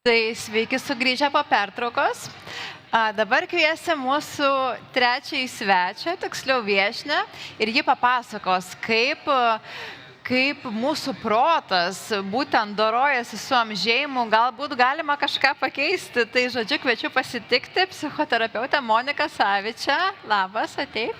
Tai sveiki sugrįžę po pertraukos. Dabar kviesim mūsų trečiąjį svečią, tiksliau viešnią, ir ji papasakos, kaip mūsų protas būtent dorojasi su amžėjimu, galbūt galima kažką pakeisti. Tai žodžiu, kviečiu pasitikti psichoterapeutę Moniką Savičę. Labas, ateik.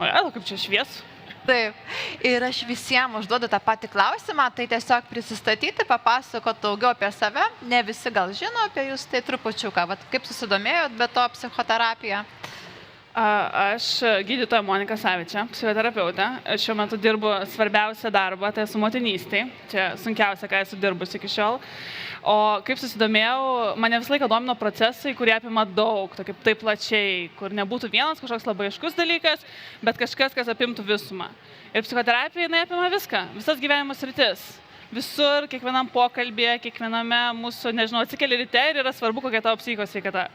O, kaip čia šviesu. Taip. Ir aš visiems užduodu tą patį klausimą, tai tiesiog prisistatyti, papasakoti daugiau apie save. Ne visi gal žino apie jūs, tai trupučiuką, kaip susidomėjot be to psichoterapija. Aš gydytoja Monika Savičia, psichoterapeutė. Šiuo metu dirbu svarbiausią darbą, tai esu motinystėj. Čia sunkiausia, ką esu dirbus iki šiol. O kaip susidomėjau, mane visą laiką domino procesai, kurie apima daug, taip plačiai, kur nebūtų vienas kažkoks labai aiškus dalykas, bet kažkas, kas apimtų visumą. Ir psichoterapija, jinai apima viską, visas gyvenimo sritis. Visur, kiekvienam pokalbėje, kiekviename mūsų, atsikeli ryte ir yra svarbu, kokia tavo psichikos sveikata.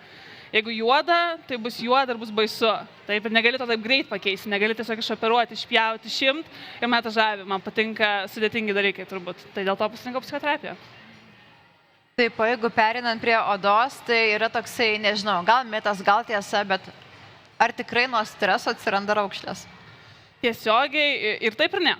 Jeigu juoda, tai bus juoda ir bus baisu. Taip, ir negali to taip greit pakeisti, negali tiesiog išoperuoti, išpjauti, ir mane tas žavi. Man patinka sudėtingi dalykai turbūt. Tai dėl to pasirinkau psichoterapiją. Taip, o jeigu perinant prie odos, tai yra toksai, nežinau, gal mitas, gal tiesa, bet ar tikrai nuo streso atsiranda raukšlės? Tiesiogiai ir taip ir ne.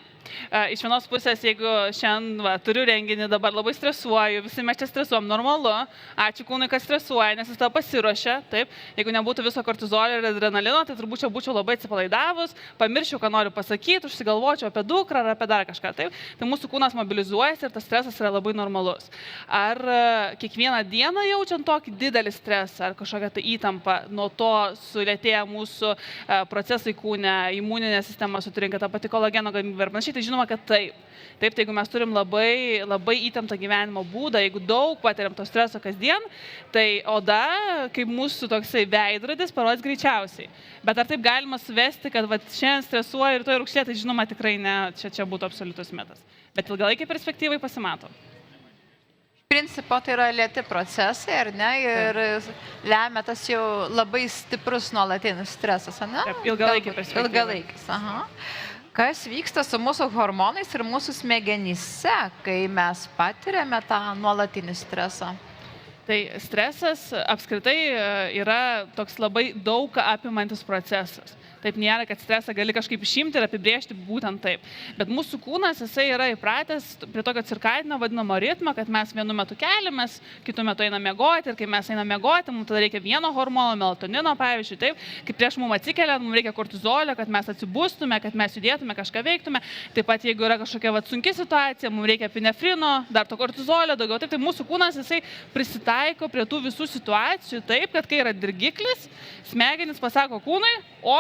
Iš vienos pusės, jeigu šiandien turiu renginį, dabar labai stresuoju, visi mes čia stresuojam, normalu, ačiū kūnui, kad stresuoja, nes jis tą pasiruošia, taip, jeigu nebūtų viso kortizolio ir adrenalino, tai turbūt čia būčiau labai atsipalaidavus, pamirščiau, ką noriu pasakyti, užsigalvočiau apie dukrą ar apie dar kažką, taip, tai mūsų kūnas mobilizuojasi ir tas stresas yra labai normalus. Ar kiekvieną dieną jaučiant tokį didelį stresą ar kažkokią tai įtampą, nuo to sulėtėja mūsų procesai kūne, imuninė sistema sutrinka, ta pati kolageno gamyba ir panašiai. Tai žinoma, kad taip. Taip, tai jeigu mes turim labai įtemptą gyvenimo būdą, jeigu daug patiriam to streso kasdien, tai oda, kaip mūsų toksai veidrodis, parodys greičiausiai. Bet ar taip galima suvesti, kad šiandien stresuoja ir to rūgštė, tai žinoma tikrai ne, čia būtų absoliutus mitas. Bet ilgalaikiai perspektyvai pasimato. Principo tai yra lėti procesai, ar ne? Ir lemia tas jau labai stiprus nuolatinis stresas, ar ne? Taip, ilgalaikiai perspektyvai. Ilgalaikis, aha. Kas vyksta su mūsų hormonais ir mūsų smegenyse, kai mes patiriame tą nuolatinį stresą? Tai stresas apskritai yra toks labai daug apimantis procesas. Taip nėra, kad stresą gali kažkaip išimti ir apibrėžti būtent taip. Bet mūsų kūnas, jisai yra įpratęs prie tokio cirkadinio vadinamo ritmo, kad mes vienu metu keliamės, kitu metu einame miegoti ir kai mes einame miegoti, mums tada reikia vieno hormono, melatonino, pavyzdžiui, taip, kai prieš mums atsikeliant, mums reikia kortizolio, kad mes atsibustume, kad mes judėtume, kažką veiktume. Taip pat, jeigu yra kažkokia sunki situacija, mums reikia epinefrino, dar to kortizolio daugiau. Taip, tai mūsų kūnas, jisai prisitaiko prie tų visų situacijų taip, kad kai yra dirgiklis, smegenys pasako kūnui, o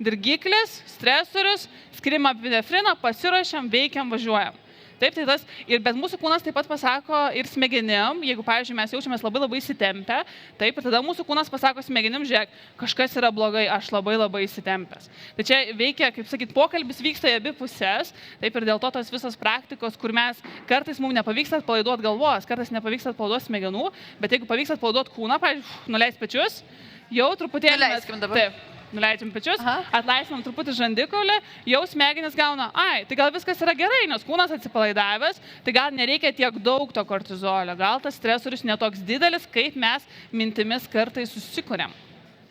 dirgiklis, stresorius, skiriam epinefriną, pasiruošiam, veikiam, važiuojam. Taip, tai tas, bet mūsų kūnas taip pat pasako ir smegenim, jeigu, pavyzdžiui, mes jaučiamės labai įsitempę, taip, ir tada mūsų kūnas pasako smegenim, žiūrėk, kažkas yra blogai, aš labai įsitempęs. Tai čia veikia, kaip sakyt, pokalbis vyksta į abi pusės, taip, ir dėl to tos visos praktikos, kur mes kartais mums nepavyksta atpalaiduoti galvos, kartais nepavyksta atpalaiduoti smegenų, bet jeigu pavyksta atpalaiduoti kūną, pavyzdžiui, nuleis pečius, jau truputėlį nuleiskim dabar. Taip. Nuleidžiam pečius, atlaisvinam truputį žandikaulį, jau smegenis gauna, tai gal viskas yra gerai, nes kūnas atsipalaidavęs, tai gal nereikia tiek daug to kortizolio, gal tas stresorius netoks didelis, kaip mes mintimis kartais susikuriam.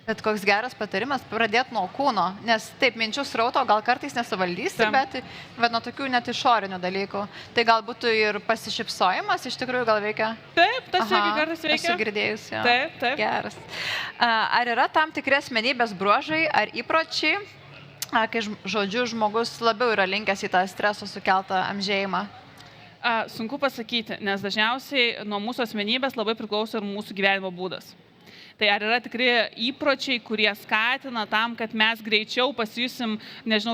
Bet koks geras patarimas pradėti nuo kūno, nes taip, minčių srauto gal kartais nesuvaldysi, bet nuo tokių net išorinių dalykų. Tai gal būtų ir pasišypsojimas, iš tikrųjų gal veikia? Taip, tas irgi kartais veikia. Esu girdėjus, jo. Taip. Geras. Ar yra tam tikri asmenybės bruožai ar įpročiai, kai žodžiu žmogus labiau yra linkęs į tą streso sukeltą amžėjimą? Sunku pasakyti, nes dažniausiai nuo mūsų asmenybės labai priklauso ir mūsų gyvenimo būdas. Tai ar yra tikri įpročiai, kurie skatina tam, kad mes greičiau pasijusim,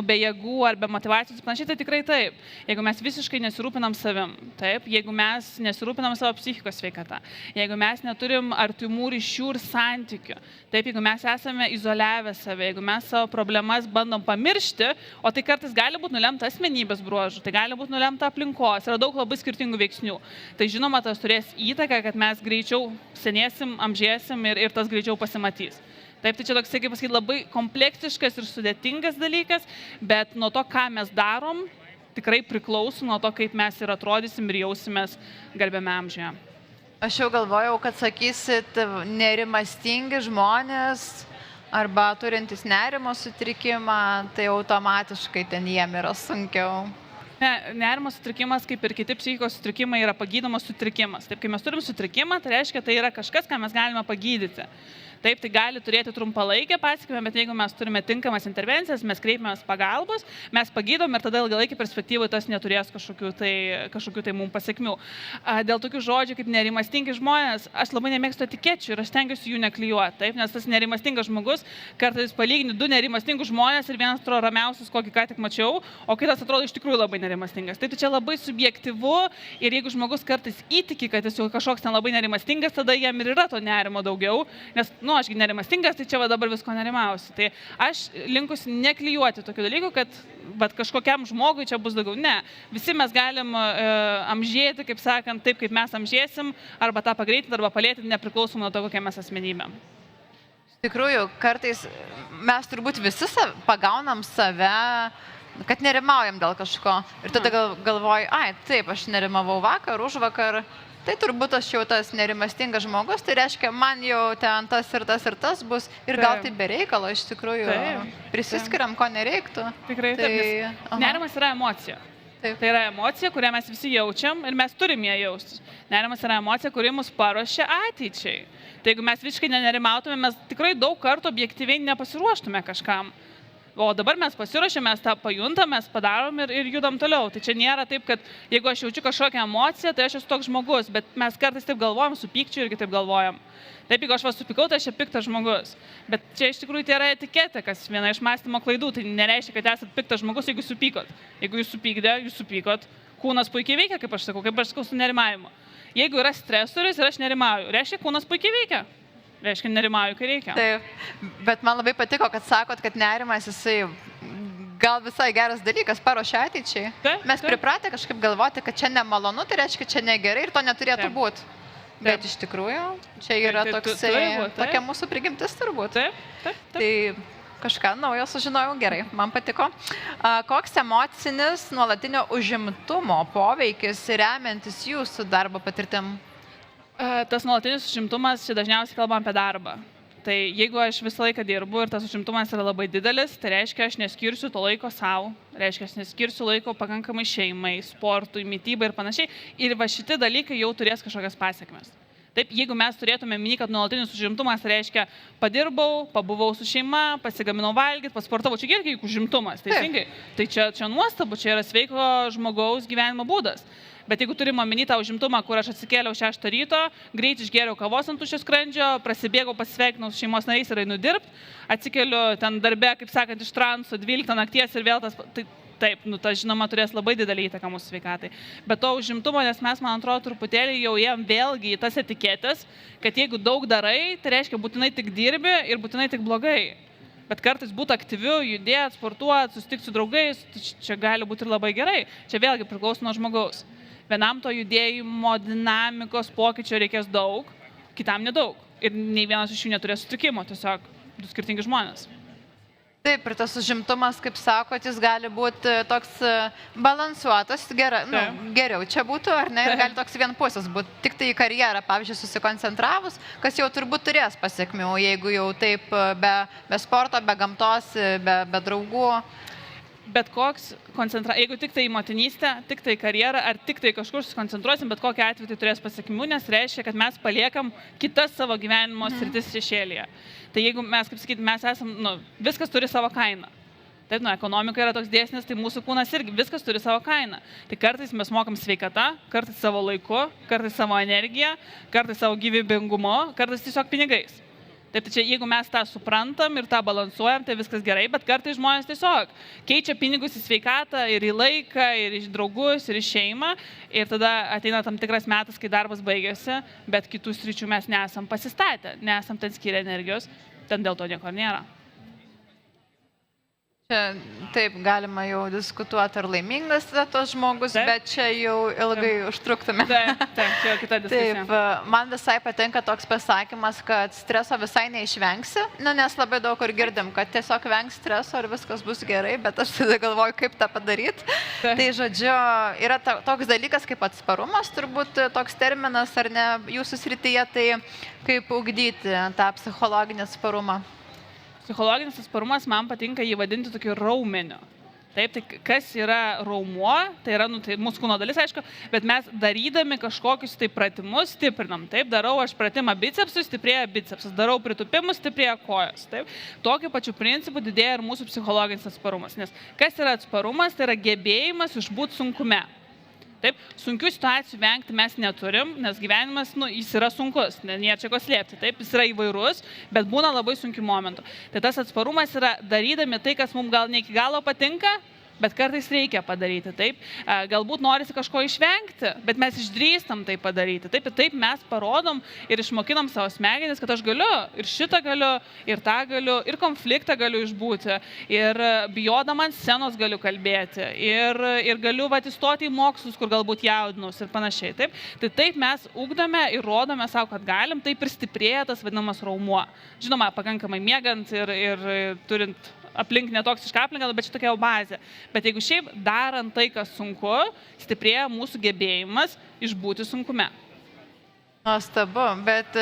be jėgų ar be motyvacijos, panašiai, tai tikrai taip. Jeigu mes visiškai nesirūpinam savim, taip, jeigu mes nesirūpinam savo psichikos sveikata, jeigu mes neturim artimų ryšių ir santykių, taip, jeigu mes esame izoliavę save, jeigu mes savo problemas bandom pamiršti, o tai kartais gali būti nulemta asmenybės bruožų, tai gali būti nulemta aplinkos, yra daug labai skirtingų veiksnių. Tai žinoma, tas turės įtaką, kad mes greičiau senėsim, amžėsim ir tas greičiau pasimatys. Taip, tai čia toks, kaip pasakyti, labai kompleksiškas ir sudėtingas dalykas, bet nuo to, ką mes darom, tikrai priklauso nuo to, kaip mes ir atrodysim ir jausimės garbiame amžiuje. Aš jau galvojau, kad sakysit nerimastingi žmonės arba turintys nerimo sutrikimą, tai automatiškai ten jiem yra sunkiau. Ne, nerimo sutrikimas, kaip ir kiti psichikos sutrikimai, yra pagydomas sutrikimas. Taip, kai mes turim sutrikimą, tai reiškia, tai yra kažkas, ką mes galime pagydyti. Taip, tai gali turėti trumpalaikę pasekmę, bet jeigu mes turime tinkamas intervencijas, mes kreipiamės pagalbos, mes pagydom ir tada ilgalaikį perspektyvą tas neturės kažkokių tai mums pasekmių. Dėl tokių žodžių kaip nerimastingi žmonės, aš labai nemėgstu etikečių ir aš stengiuosi jų neklijuoti, taip, nes tas nerimastingas žmogus, kartais palygini du nerimastingus žmonės ir vienas atrodo ramiausias, kokį ką tik mačiau, o kitas atrodo iš tikrųjų labai nerimastingas. Tai čia labai subjektyvu ir jeigu žmogus kartais įtiki, kad jis jau kažkoks ten labai nerimastingas, tada jam ir yra to nerimo daugiau, nes ašgi nerimastingas, tai čia dabar visko nerimausiu. Tai aš linkusi neklijuoti tokių dalykų, kad kažkokiam žmogui čia bus daugiau. Ne, visi mes galim amžėti, kaip sakant, taip, kaip mes amžėsim, arba tą pagreitinti, arba palėtinti, nepriklausomai nuo to, kokie mes asmenybė. Iš tikrųjų, kartais mes turbūt visi pagaunam save, kad nerimaujam dėl kažko. Ir tada galvoju, taip, aš nerimavau vakar, už vakar. Tai turbūt aš jau tas nerimastingas žmogus, tai reiškia, man jau ten tas ir tas bus ir gal tai bereikalo iš tikrųjų prisiskiriam, ko nereiktų. Tikrai, taip. Nerimas yra emocija. Taip. Tai yra emocija, kurią mes visi jaučiam ir mes turim ją jaustis. Nerimas yra emocija, kuri mus paruošia ateičiai. Tai jeigu mes visiškai nenerimautume, mes tikrai daug kartų objektyviai nepasiruoštume kažkam. O dabar mes pasiruošėme, mes tą pajuntam, mes padarom ir judam toliau. Tai čia nėra taip, kad jeigu aš jaučiu kažkokią emociją, tai aš esu toks žmogus, bet mes kartais taip galvojam, su pykčiu irgi taip galvojam. Taip, jeigu aš supykau, tai aš esu piktas žmogus. Bet čia iš tikrųjų tai yra etiketė, kas viena iš mąstymo klaidų. Tai nereiškia, kad esate piktas žmogus, jeigu supykot. Jeigu jūs supykot, kūnas puikiai veikia, kaip aš sakau, su nerimavimu. Jeigu yra stresorius ir aš nerimauju, reiškia, kūnas puikiai veikia. Reiškia, nerimauju, kai reikia. Taip, bet man labai patiko, kad sakot, kad nerimas jisai gal visai geras dalykas, paruošia ateičiai. Mes pripratę kažkaip galvoti, kad čia nemalonu, tai reiškia, čia negerai ir to neturėtų būti. Bet iš tikrųjų, čia yra tokia mūsų prigimtis turbūt. Taip. Tai kažką naujo sužinojau, gerai, man patiko. Koks emocinis nuolatinio užimtumo poveikis remiantis jūsų darbo patirtim? Tas nuolatinis užimtumas, čia dažniausiai kalbam apie darbą. Tai jeigu aš visą laiką dirbu ir tas užimtumas yra labai didelis, tai reiškia, aš neskirsiu to laiko savo, reiškia, aš neskirsiu laiko pakankamai šeimai, sportui, mytybai ir panašiai. Ir va šitie dalykai jau turės kažkokias pasiekmes. Taip, jeigu mes turėtume minį, kad nuolatinis užimtumas reiškia, padirbau, pabuvau su šeima, pasigaminau valgyti, pasportavau, čia irgi užimtumas, teisingai. Tai čia nuostabu, čia yra sveiko žmogaus gyvenimo būdas. Bet jeigu turime omeny tą užimtumą, kur aš atsikėliau 6 ryto, greit išgėriau kavos ant tuščio skrandžio, prasibėgau, pasisveikinau su šeimos nariais ir einu dirbti, atsikėliu ten darbe, kaip sakant, iš transo 12 nakties ir vėl tas... Taip, tas žinoma turės labai didelį įtaką mūsų sveikatai. Bet to užimtumo, nes mes, man atrodo, truputėlį jau jiem vėlgi į tas etiketės, kad jeigu daug darai, tai reiškia būtinai tik dirbi ir būtinai tik blogai. Bet kartais būti aktyviu, judėti, sportuoti, susitikti su draugais, čia gali būti ir labai gerai. Čia vėlgi priklauso nuo žmogaus. Vienam to judėjimo, dinamikos, pokyčio reikės daug, kitam nedaug. Ir nei vienas iš jų neturės sutrikimo, tiesiog du skirtingi žmonės. Taip, ir tas užimtumas, kaip sakot, jis gali būti toks balansuotas, geriau čia būtų, ar ne, ir gali toks vienpusis būti, tik tai į karjerą, pavyzdžiui, susikoncentravus, kas jau turbūt turės pasiekmių, jeigu jau taip be sporto, be gamtos, be draugų. Bet koks jeigu tik tai į motinystę, tik tai į karjerą, ar tik tai kažkur susikoncentruosim, bet kokiu atveju tai turės pasiekmių, nes reiškia, kad mes paliekam kitas savo gyvenimo sritis šešėlyje. Tai jeigu mes, kaip sakyti, mes esam, viskas turi savo kainą. Taip, ekonomika yra toks dėsnis, tai mūsų kūnas irgi viskas turi savo kainą. Tai kartais mes mokam sveikatą, kartais savo laiku, kartais savo energiją, kartais savo gyvybingumu, kartais tiesiog pinigais. Taip, tai čia jeigu mes tą suprantam ir tą balansuojam, tai viskas gerai, bet kartais žmonės tiesiog keičia pinigus į sveikatą ir į laiką, ir į draugus, ir į šeimą, ir tada ateina tam tikras metas, kai darbas baigėsi, bet kitų sričių mes nesam pasistatę, nesam ten skyrę energijos, ten dėl to nieko nėra. Čia taip galima jau diskutuoti, ar laimingas yra tos žmogus, Taip. bet čia jau ilgai užtruktume. Taip, čia jau kita diskusija. Taip, man visai patinka toks pasakymas, kad streso visai neišvengsi, nes labai daug kur girdim, kad tiesiog vengs streso ir viskas bus gerai, bet aš tada galvoju, kaip tą padaryti. Taip. Tai žodžiu, yra toks dalykas kaip atsparumas, turbūt toks terminas, ar ne, jūsų srityje, tai kaip ugdyti tą psichologinį atsparumą. Psichologinis atsparumas, man patinka jį vadinti tokiu raumeniu. Taip, tai kas yra raumuo, tai yra tai mūsų kūno dalis, aišku, bet mes darydami kažkokius tai pratimus stiprinam. Taip, darau aš pratimą bicepsui, stiprėja bicepsas, darau pritupimus, stiprėja kojos. Taip, tokiu pačiu principu didėja ir mūsų psichologinis atsparumas. Nes kas yra atsparumas, tai yra gebėjimas išbūti sunkume. Taip, sunkių situacijų vengti mes neturim, nes gyvenimas, jis yra sunkus, nėra čia ko slėpti, taip, jis yra įvairus, bet būna labai sunkių momentų. Tai tas atsparumas yra darydami tai, kas mums gal ne iki galo patinka, bet kartais reikia padaryti, taip. Galbūt norisi kažko išvengti, bet mes išdrįstam tai padaryti. Taip mes parodom ir išmokinam savo smegenis, kad aš galiu, ir šitą galiu, ir tą galiu, ir konfliktą galiu išbūti, ir bijodama ant scenos galiu kalbėti, ir galiu įstoti į mokslus, kur galbūt jaudinus ir panašiai. Taip mes ugdome ir rodome savo, kad galim, taip ir stiprėja tas vadinamas raumuo. Žinoma, pakankamai miegant ir turint aplink netoksišką aplinką, bet čia tokia jau bazė. Bet jeigu šiaip darant tai, kas sunku, stiprėja mūsų gebėjimas išbūti sunkume. Nuostabu, bet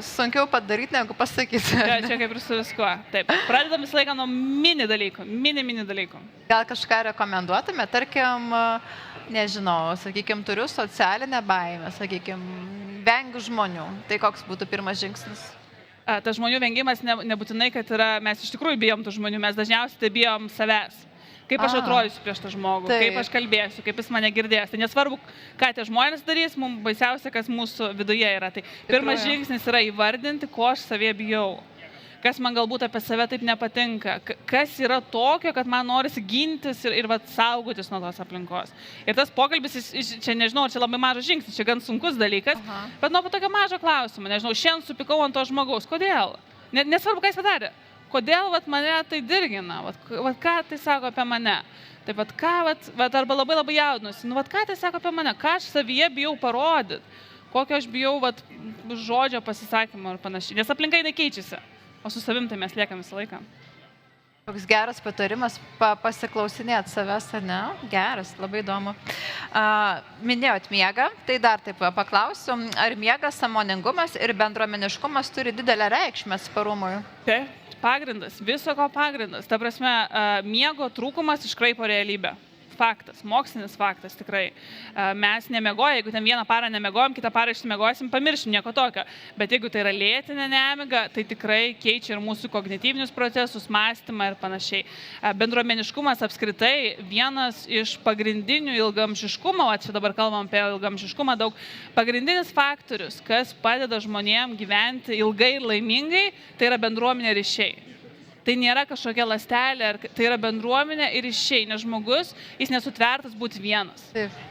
sunkiau padaryti, negu pasakyti. Čia kaip ir su viskuo. Taip, pradedam visą laiką nuo mini dalykų. Gal kažką rekomenduotume, tarkim, nežinau, sakykime, turiu socialinę baimę, sakykime, vengiu žmonių. Tai koks būtų pirmas žingsnis? Tas žmonių vengimas nebūtinai, kad mes iš tikrųjų bijom tų žmonių, mes dažniausiai tai bijom savęs. Kaip aš atrodysiu prieš tą žmogų, kaip aš kalbėsiu, kaip jis mane girdės. Tai nesvarbu, ką tie žmonės darys, mums baisiausia, kas mūsų viduje yra. Tai pirmas žingsnis yra įvardinti, ko aš savie bijau. Kas man galbūt apie save taip nepatinka, kas yra tokio, kad man norisi gintis ir saugotis nuo tos aplinkos. Ir tas pokalbis, čia nežinau, čia labai mažas žingsnis, čia gan sunkus dalykas, bet nuo tokio mažo klausimo, nežinau, šiandien supykau ant to žmogaus, kodėl? Nesvarbu, ką jis padarė, kodėl mane tai dirgina, ką tai sako apie mane. Taip, arba labai jaudinuosi, ką tai sako apie mane, ką aš savyje bijau parodyti, kokio aš bijau žodžio pasisakymo ir panašiai, nes aplinka jinai keičiasi. O su savim tai mes liekam visą laiką. Toks geras patarimas pasiklausinėti savęs, ar ne? Geras, labai įdomu. Minėjot miegą, tai dar taip paklausiu, ar miegas, sąmoningumas ir bendruomeniškumas turi didelę reikšmę atsparumui? Taip, pagrindas, viso ko pagrindas. Ta prasme, miego trūkumas iškraipo realybę. Faktas, mokslinis faktas tikrai. Mes nemiegoję, jeigu ten vieną parą nemiegojom, kitą parą išsimiegosim, pamiršim, nieko tokio. Bet jeigu tai yra lėtinė nemiga, tai tikrai keičia ir mūsų kognityvinius procesus, mąstymą ir panašiai. Bendruomeniškumas apskritai vienas iš pagrindinių ilgamžiškumo, čia dabar kalbam apie ilgamžiškumą daug, pagrindinis faktorius, kas padeda žmonėm gyventi ilgai ir laimingai, tai yra bendruomenė ryšiai. Tai nėra kažkokia ląstelė, tai yra bendruomenė ir ryšiai, nes žmogus, jis nesutvertas būti vienas. Taip.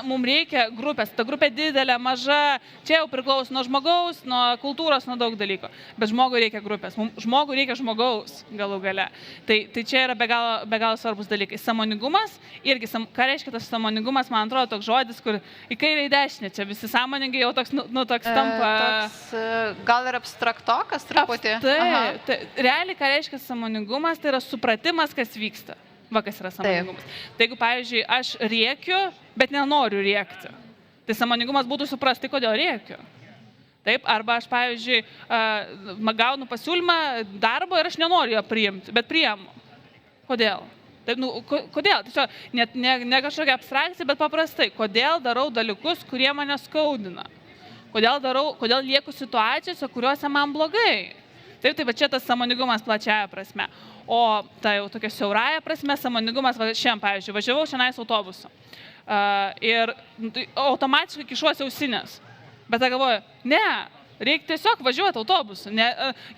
Mums reikia grupės, ta grupė didelė, maža, čia jau priklauso nuo žmogaus, nuo kultūros, nuo daug dalykų. Bet žmogui reikia grupės, žmogui reikia žmogaus galų gale. Tai čia yra be galo svarbus dalykai. Sąmoningumas, irgi, ką reiškia tas sąmoningumas, man atrodo, toks žodis, kur į kairę į dešinę, čia visi sąmoningai jau toks, toks tampa. Gal ir abstraktokas truputį? Taip, realiai, ką reiškia sąmoningumas, tai yra supratimas, kas vyksta. Kas yra sąmoningumas. Tai jeigu, pavyzdžiui, aš rėkiu, bet nenoriu rėkti, tai sąmoningumas būtų suprasti, kodėl rėkiu. Taip, arba aš, pavyzdžiui, gaunu pasiūlymą darbo ir aš nenoriu jo priimti, bet priimu. Kodėl? Taip, kodėl? Tai ne kažkokia abstrakcija, bet paprastai. Kodėl darau dalykus, kurie mane skaudina? Kodėl lieku situacijose, kuriuose man blogai? Taip, čia tas sąmoningumas plačiaja prasme. O ta jau tokia siauraja prasme, sąmoningumas, šiandien, pavyzdžiui, važiavau šiandien autobusu. Ir automatiškai kišuosi ausinės. Bet aš galvoju, ne, reikia tiesiog važiuoti autobusu.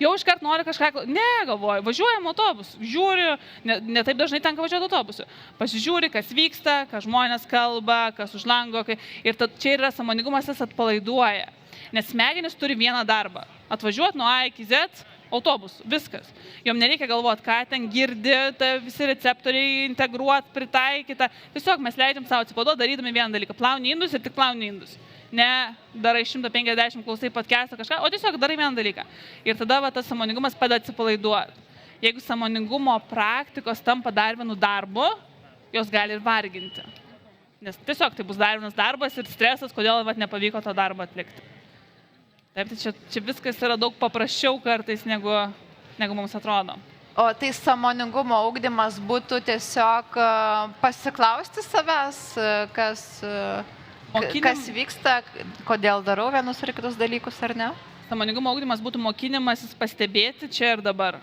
Jau iškart noriu kažką, galvoju, važiuojam autobusu. Žiūriu, ne taip dažnai tenka važiuoti autobusu. Pasižiūri, kas vyksta, ką žmonės kalba, kas už lango. Ir čia yra sąmoningumas, jis atpalaiduoja. Nes smegenys turi vieną darbą. Atvažiuoti nuo A iki Z autobusų, viskas. Jom nereikia galvoti, ką ten girdi, visi receptoriai integruoti, pritaikyta. Tiesiog mes leidžiam savo atsipalaiduoti, darydami vieną dalyką. Plauni indus ir tik plauni indus. Ne darai 150 klausai podcastą kažką, o tiesiog darai vieną dalyką. Ir tada tas sąmoningumas padeda atsipalaiduoti. Jeigu sąmoningumo praktikos tampa dar vienu darbu, jos gali ir varginti. Nes tiesiog tai bus dar vienas darbas ir stresas, kodėl nepavyko to darbo atlikti. Taip, tai čia viskas yra daug paprasčiau kartais, negu mums atrodo. O tai sąmoningumo ugdymas būtų tiesiog pasiklausti savęs, kas vyksta, kodėl darau vienus ar kitus dalykus, ar ne? Sąmoningumo ugdymas būtų mokinimasis pastebėti čia ir dabar.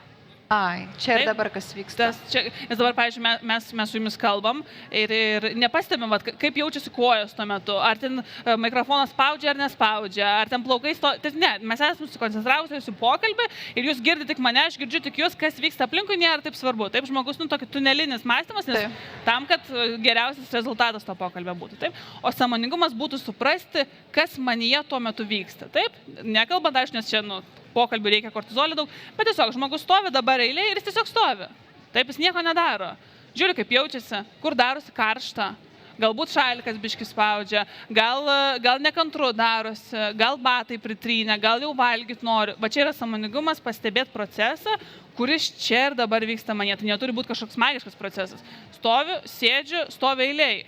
Ai, čia ir dabar kas vyksta. Nes dabar, pavyzdžiui, mes su jumis kalbam ir nepastebim, kaip jaučiasi kojos tuo metu. Ar ten mikrofonas spaudžia ar nespaudžia, ar ten plaukai ne, mes esame susikoncentravusi jūsų pokalbį ir jūs girdite tik mane, aš girdžiu tik jūs, kas vyksta aplinkui, nėra taip svarbu. Taip, žmogus, tokį tunelinis mąstymas, nes tam, kad geriausias rezultatas to pokalbio būtų. Taip? O sąmoningumas būtų suprasti, kas manyje tuo metu vyksta. Taip? Nekalbant, aš nes čia, pokalbių reikia kortizolį daug, bet tiesiog žmogus stovi dabar eilė ir jis tiesiog stovi. Taip, jis nieko nedaro. Žiūri, kaip jaučiasi, kur darosi karšta, galbūt šalikas biški spaudžia, gal nekantru darosi, gal batai pritrynė, gal jau valgyt nori. Va čia yra sąmoningumas pastebėti procesą, kuris čia ir dabar vyksta manyje. Tai neturi būti kažkoks magiškas procesas. Stoviu, sėdžiu, stovi eilėj.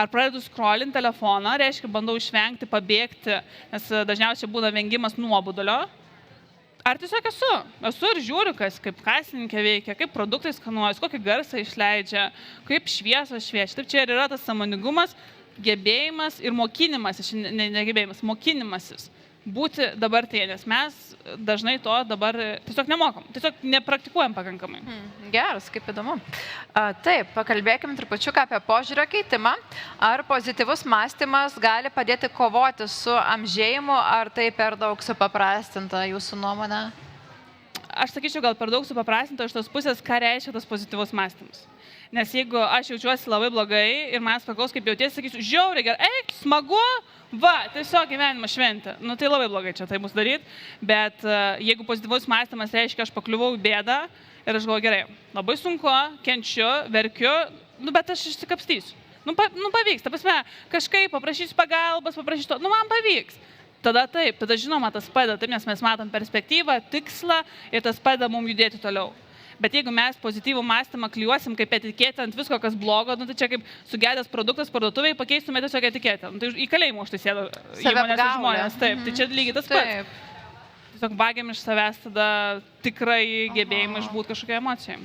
Ar pradedu scrollinti telefoną, reiškia, bandau išvengti, pabėgti, nes dažniausiai būna vengimas nuobodulio. Ar tiesiog esu ir žiūriu, kaip kasininkė veikia, kaip produktai skanuojas, kokį garsą išleidžia, kaip šviesos šviečia. Taip čia ir yra tas sąmoningumas, gebėjimas ir mokinimasis, negebėjimas, mokinimasis. Būti dabartyje, nes mes dažnai to dabar tiesiog nemokam, tiesiog nepraktikuojam pakankamai. Geras, kaip įdomu. Taip, pakalbėkime trupučiuką apie požiūrio keitimą. Ar pozityvus mąstymas gali padėti kovoti su amžėjimu, ar tai per daug supaprastinta jūsų nuomonė? Aš sakyčiau, gal per daug supaprastinta iš tos pusės, ką reiškia tas pozityvus mąstymas. Nes jeigu aš jaučiuosi labai blogai ir manęs paklaus, kaip jautiesi, sakysiu, žiauriai gerai, smagu, tiesiog gyvenimo šventė. Tai labai blogai čia tai bus daryti, bet jeigu pozityvus mąstymas reiškia, aš pakliuvau į bėdą ir aš galvoju, gerai, labai sunku, kenčiu, verkiu, bet aš išsikapstysiu. Pavyks, ta prasme, kažkaip paprašysiu pagalbos, paprašysiu to, man pavyks. Tada taip, tada žinoma tas padeda, taip, nes mes matom perspektyvą, tikslą ir tas padeda mums judėti toliau. Bet jeigu mes pozityvų mąstymą klijuosim kaip etiketę ant visko, kas blogo, tai čia kaip sugedęs produktas parduotuvėje, pakeistume tiesiog etiketę. Tai į kalėjimą už tai sėdo įmonės žmonės. Taip, tai čia lygiai tas pats. Tiesiog vagiam iš savęs tada tikrai gebėjimą išbūti kažkokią emociją.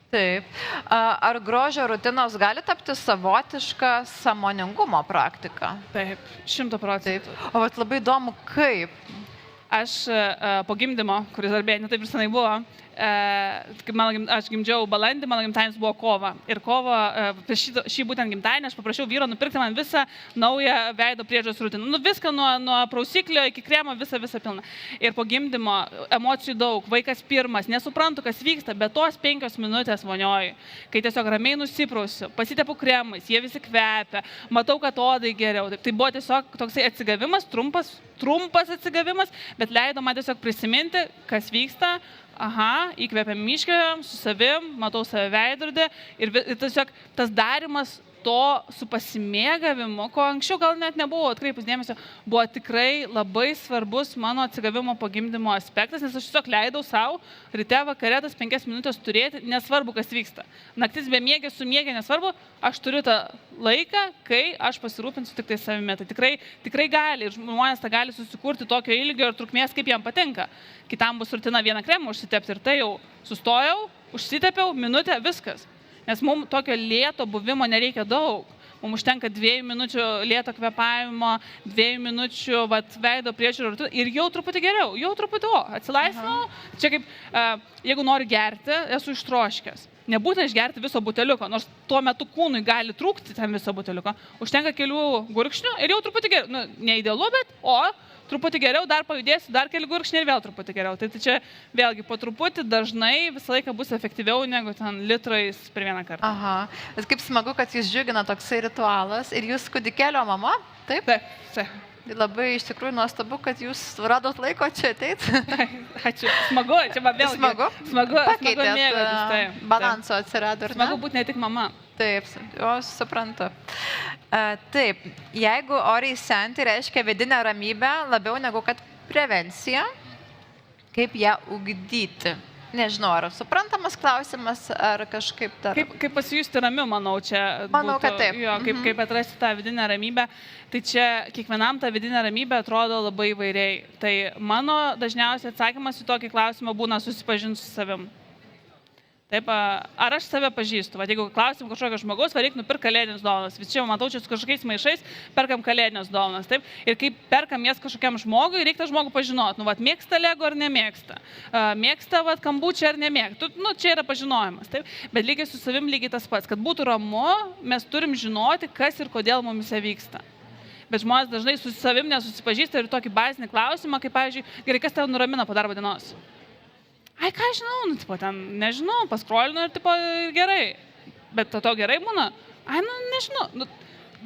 Taip. Ar grožio rutinos gali tapti savotiška sąmoningumo praktika? Taip, 100%. O labai įdomu, kaip? Aš po gimdymo, kuris dar beje netaip ir senai buvo, aš gimdžiau balandį, mano gimtadienis buvo kovo. Ir kovo, prieš šį būtent gimtadienį, aš paprašiau vyro nupirkti man visą naują veido priežiūros rutiną. Viską nuo prausiklio iki kremo, visą pilną. Ir po gimdymo emocijų daug, vaikas pirmas, nesuprantu, kas vyksta, bet tos 5 minutės vonioju, kai tiesiog ramiai nusiprausiu, pasitepu kremais, jie visi kvepia, matau, kad odai geriau. Tai buvo tiesiog toksai atsigavimas, trumpas atsigavimas, bet leido man tiesiog prisiminti, kas vyksta. Aha, įkvėpiam, iškvėpiam, su savim, matau save veidrodį ir tiesiog tas darimas to su pasimėgavimu, ko anksčiau gal net nebuvo atkreipus dėmesio, buvo tikrai labai svarbus mano atsigavimo po gimdymo aspektas, nes aš tiesiog leidau savo ryte vakare tas 5 minutės turėti, nesvarbu, kas vyksta. Naktis be miegė, su miegė, nesvarbu, aš turiu tą laiką, kai aš pasirūpinsiu tik tai savimi. Tai tikrai gali ir žmonės tą gali susikurti tokio ilgio ir trukmės, kaip jam patinka. Kitam bus rutina vieną kremą užsitepti ir tai jau sustojau, užsitepiau, minutę, viskas. Nes mums tokio lėto buvimo nereikia daug. Mums užtenka 2 minučių lėto kvėpavimo, 2 minučių veido priežiūros ir jau truputį geriau, atsilaisvinau. Čia kaip, jeigu nori gerti, esu ištroškęs. Nebūtina išgerti viso buteliuko, nors tuo metu kūnui gali trūkti ten viso buteliuko. Užtenka kelių gurkšnių ir jau truputį geriau. Neidealu, bet truputį geriau, dar pajudėsiu, dar keli gurkšniai ir vėl truputį geriau. Tai čia vėlgi po truputį dažnai visą laiką bus efektyviau negu ten litrais per vieną kartą. Aha, bet kaip smagu, kad jūs džiugina toksai ritualas ir jūs kūdikėlio mama, taip? Taip. Labai iš tikrųjų nuostabu, kad jūs radot laiko čia ateit. Ačiū. Smagu, čia man vėl Smagu. Smagu Pakeitėt, mėgautis. Taip. balanso atsirado, ar ne? Smagu būti ne tik mama. Taip, o suprantu. Taip, jeigu oriai senti reiškia vidinę ramybę labiau negu kad prevencija, kaip ją ugdyti? Nežinau, ar suprantamas klausimas, ar kažkaip dar. Kaip pasijusti ramiu, manau, čia Manau, būtų, kad taip. Jo, kaip atrasti tą vidinę ramybę. Tai čia kiekvienam ta vidinė ramybė atrodo labai įvairiai. Tai mano dažniausiai atsakymas į tokį klausimą būna susipažinti su savim. Taip, ar aš save pažįstu? Vat, jeigu klausim kažkokio žmogaus, va, reikia nupirkti kalėdinius dovanas. Visi čia matau, čia su kažkokiais maišais perkam kalėdinius dovanas. Taip? Ir kai perkam jas kažkokiam žmogui, reikia tą žmogų pažinoti. Nu, vat, mėgsta Lego ar nemėgsta. Mėgsta vat, kambučią ar nemėgsta. Nu, čia yra pažinojimas. Taip? Bet lygiai su savim lygiai tas pats. Kad būtų ramu, mes turim žinoti, kas ir kodėl mumise vyksta. Bet žmonės dažnai su savim nesusipažįsta ir tokį bazinį klausimą, kaip, pavyzdžiui, gerai, kas tave nuramina po darbo dienos? Ai, ką žinau, nu, tipo, ten, nežinau, paskrolinu ir, tipo, gerai. Bet to gerai būna? Ai, nu, nežinau. Nu,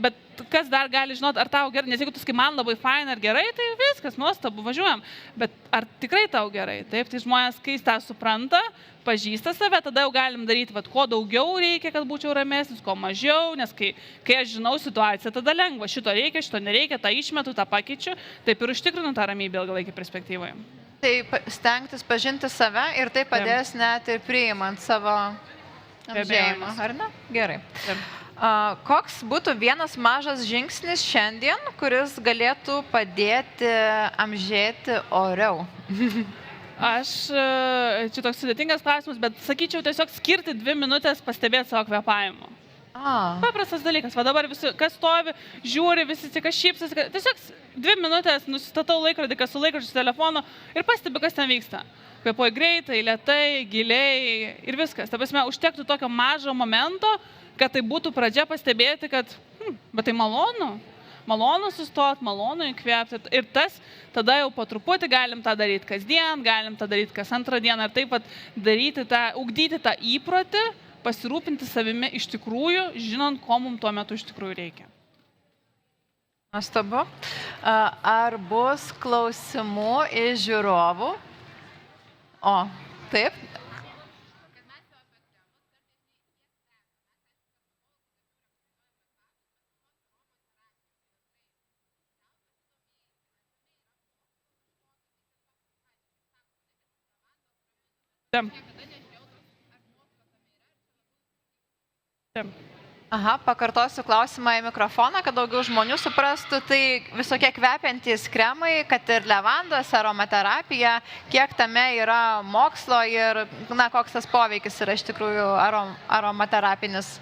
bet kas dar gali žinot, ar tau gerai? Nes jeigu tu sakai, man labai faina ir gerai, tai viskas, nuostabu, važiuojam. Bet ar tikrai tau gerai? Taip, tai žmonės, kai tą supranta, pažįsta save, tada jau galim daryti, vat, ko daugiau reikia, kad būčiau ramesnis, ko mažiau, nes kai aš žinau situaciją, tada lengva. Šito reikia, šito nereikia, tą išmetu, tą pakeičiu, taip ir užtikrinu tą ramybę ilgalaikį perspektyvoje. Tai stengtis pažinti save ir tai padės net ir priimant savo amžėjimą, ar ne? Gerai. Koks būtų vienas mažas žingsnis šiandien, kuris galėtų padėti amžėti oriau? Čia toks sudėtingas klausimas, bet sakyčiau tiesiog skirti 2 minutės pastebėti savo kvėpavimą. Paprastas dalykas, va dabar visi, kas stovi, žiūri, visi tik šypsosi, tiesiog 2 minutės nusistatau laikrodį, kas su laikrodžiu, su telefonu ir pastebi, kas ten vyksta. Kvėpuoju greitai, lėtai, giliai ir viskas. Ta prasme, užtektų tokio mažo momento, kad tai būtų pradžia pastebėti, kad, bet tai malonu. Malonu sustot, malonu įkvėpti ir tas, tada jau po truputį galim tą daryti kasdien, galim tą daryti kas antrą dieną ir taip pat daryti tą, ugdyti tą įprotį, pasirūpinti savimi iš tikrųjų, žinant, ko mums tuo metu iš tikrųjų reikia. Nuostabu. Ar bus klausimų iš žiūrovų? O, taip. Aha, pakartosiu klausimą į mikrofoną, kad daugiau žmonių suprastų. Tai visokie kvepiantys kremai, kad ir levandos, aromaterapija, kiek tame yra mokslo ir koks tas poveikis yra iš tikrųjų aromaterapinis?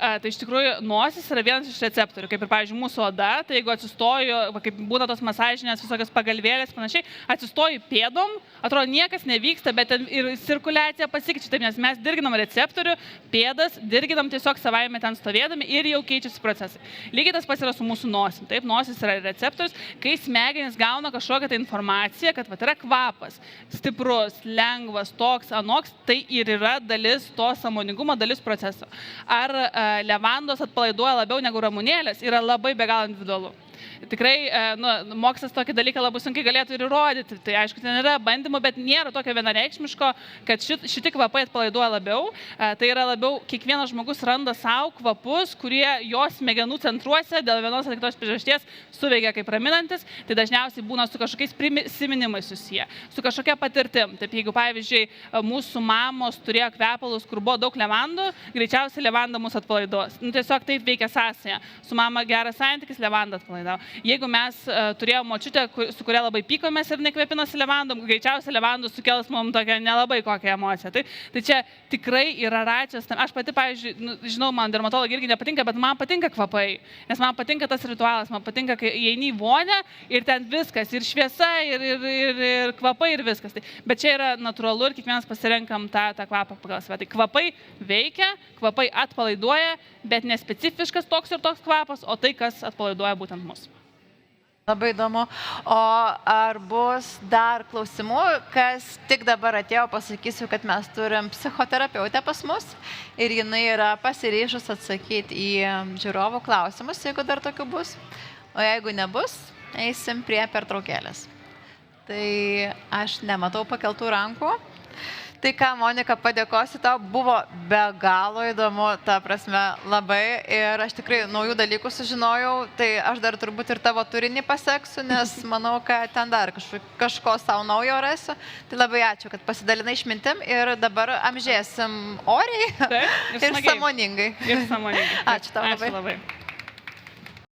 Tai iš tikrųjų nosis yra vienas iš receptorių, kaip ir, pavyzdžiui, mūsų oda, tai jeigu atsistoju, kaip būna tos masažinės visokios pagalvėlės panašiai, atsistoju pėdom, atrodo niekas nevyksta, bet ir cirkuliacija pasikeičia, taip, nes mes dirginam receptorių, pėdas, dirginam tiesiog savaime ten stovėdami ir jau keičiasi procesai. Lygiai tas pats yra su mūsų nosim, taip, nosis yra receptorius, kai smegenys gauna kažkokią tai informaciją, kad yra kvapas, stiprus, lengvas, toks, anoks, tai ir yra dalis to sąmoningumo, dalis proceso. Ar levandos atpalaiduoja labiau negu ramunėlės, yra labai be galo individualu. Tikrai, mokslas tokį dalyką labai sunkiai galėtų ir įrodyti. Tai aišku, ten yra bandymų, bet nėra tokio vienareikšmiško, kad šiti kvapai atpalaiduoja labiau. Tai yra labiau, kiekvienas žmogus randa savo kvapus, kurie jos smegenų centruose dėl vienos ar kitos priežasties suveikia kaip raminantis. Tai dažniausiai būna su kažkokiais prisiminimais susiję, su kažkokia patirtim. Taip, jeigu, pavyzdžiui, mūsų mamos turėjo kvepalus, kur buvo daug levandų, greičiausiai levanda mus atpalaiduos. Tiesiog taip veikia sąsaja. Su mama geras santykis, levanda atpalaidavo. Jeigu mes turėjome močiutę, su kuria labai pykomės ir nekvepinosi levandom, greičiausiai levandų sukels mums tokią nelabai kokią emociją. Tai čia tikrai yra račias. Aš pati, pavyzdžiui, žinau, man dermatologai irgi nepatinka, bet man patinka kvapai. Nes man patinka tas ritualas, man patinka, kai įeini į vonę ir ten viskas, ir šviesa, ir kvapai, ir viskas. Bet čia yra natūralu ir kiekvienas pasirenkam tą kvapą pagal save. Tai kvapai veikia, kvapai atpalaiduoja, bet nespecifiškas toks ir toks kvapas, o tai, kas atpalaiduoja būtent mus. Labai įdomu. O ar bus dar klausimų, kas tik dabar atėjo, pasakysiu, kad mes turim psichoterapeutę pas mus ir jinai yra pasiryžus atsakyti į žiūrovų klausimus, jeigu dar tokių bus. O jeigu nebus, eisim prie pertraukėlės. Tai aš nematau pakeltų rankų. Tai ką, Monika, padėkosiu tau, buvo be galo įdomu, ta prasme, labai, ir aš tikrai naujų dalykų sužinojau, tai aš dar turbūt ir tavo turinį paseksiu, nes manau, kad ten dar kažko savo naujo rasiu. Tai labai ačiū, kad pasidalinai išmintim ir dabar amžėsim oriai. Taip, ir sąmoningai. Ir sąmoningai. Ačiū tau labai. Ačiū labai.